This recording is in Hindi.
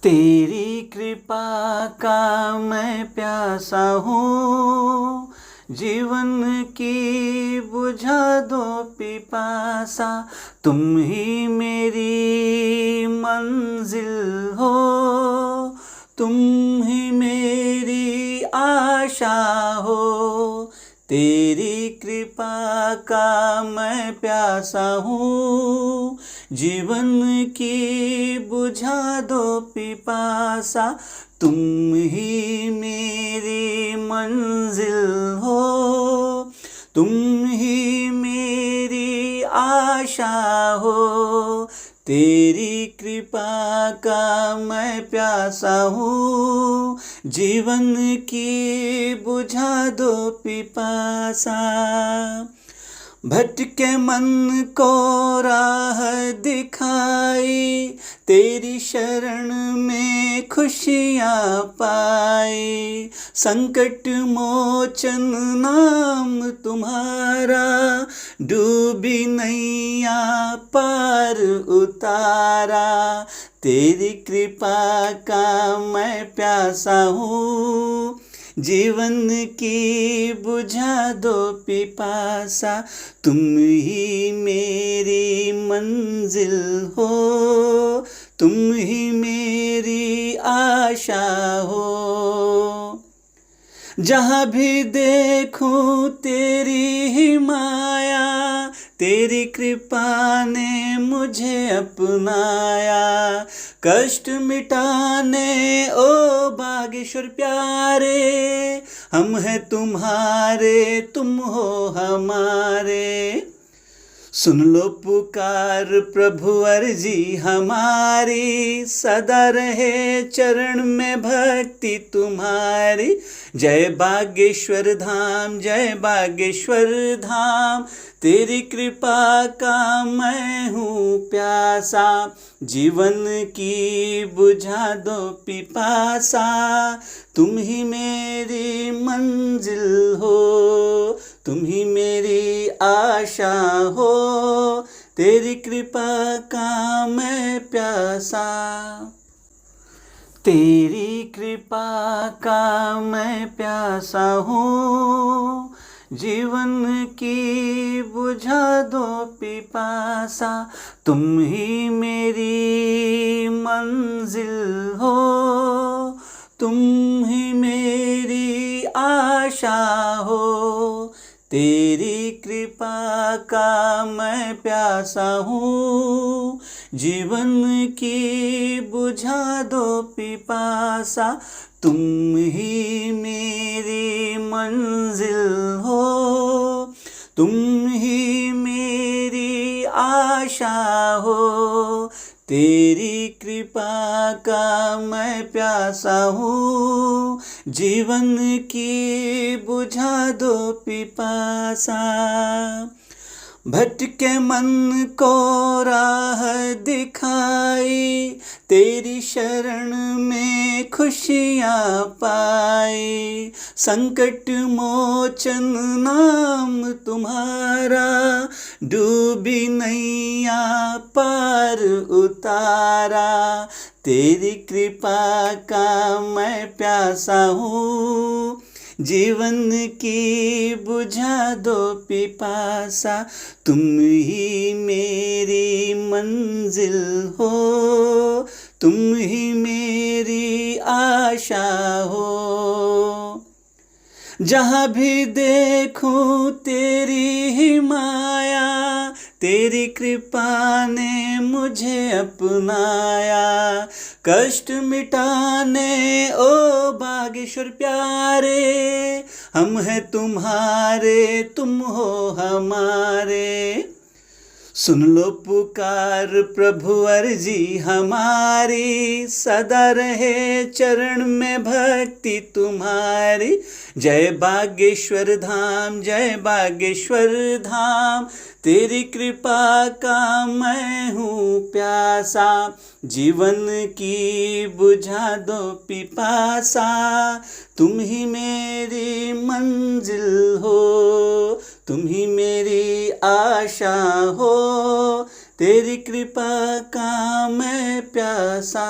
तेरी कृपा का मैं प्यासा हूँ, जीवन की बुझा दो पिपासा। तुम ही मेरी मंजिल हो, तुम ही मेरी आशा हो। तेरी कृपा का मैं प्यासा हूँ, जीवन की बुझा दो पिपासा। तुम ही मेरी मंजिल हो, तुम ही मेरी आशा हो। तेरी कृपा का मैं प्यासा हूँ, जीवन की बुझा दो पिपासा। भटके मन को राह दिखाई, तेरी शरण में खुशियाँ पाई। संकट मोचन नाम तुम्हारा, डूबी नैया पार उतारा। तेरी कृपा का मैं प्यासा हूँ, जीवन की बुझा दो पिपासा। तुम ही मेरी मंजिल हो, तुम ही मेरी आशा हो। जहाँ भी देखूं तेरी ही माया, तेरी कृपा ने मुझे अपनाया। कष्ट मिटाने ओ बागेश्वर प्यारे, हम हैं तुम्हारे तुम हो हमारे। सुन लो पुकार प्रभु अर्जी हमारी, सदा रहे चरण में भक्ति तुम्हारी। जय बागेश्वर धाम, जय बागेश्वर धाम। तेरी कृपा का मैं हूँ प्यासा, जीवन की बुझा दो पिपासा। तुम ही मेरी मंजिल हो, तुम ही मेरी आशा हो। तेरी कृपा का मैं प्यासा, तेरी कृपा का मैं प्यासा हूँ, जीवन की बुझा दो पिपासा। तुम ही मेरी मंजिल हो, तुम ही मेरी आशा हो। तेरी कृपा का मैं प्यासा हूँ, जीवन की बुझा दो पिपासा। तुम ही मेरी मंजिल हो, तुम ही मेरी आशा हो। तेरी कृपा का मैं प्यासा हूँ, जीवन की बुझा दो पिपासा। भटके मन को राह दिखाई, तेरी शरण में खुशियाँ पाई। संकट मोचन नाम तुम्हारा, डूबी नैया पार उतारा। तेरी कृपा का मैं प्यासा हूँ, जीवन की बुझा दो पिपासा। तुम ही मेरी मंजिल हो, तुम ही मेरी आशा हो। जहाँ भी देखूं तेरी ही माया, तेरी कृपा ने मुझे अपनाया। कष्ट मिटाने ओ बागेश्वर प्यारे, हम हैं तुम्हारे तुम हो हमारे। सुन लो पुकार प्रभु अर्जी हमारी, सदा रहे चरण में भक्ति तुम्हारी। जय बागेश्वर धाम, जय बागेश्वर धाम। तेरी कृपा का मैं हूँ प्यासा, जीवन की बुझा दो पिपासा। तुम ही मेरी मंजिल हो, तुम ही मेरी आशा हो। तेरी कृपा का मैं प्यासा।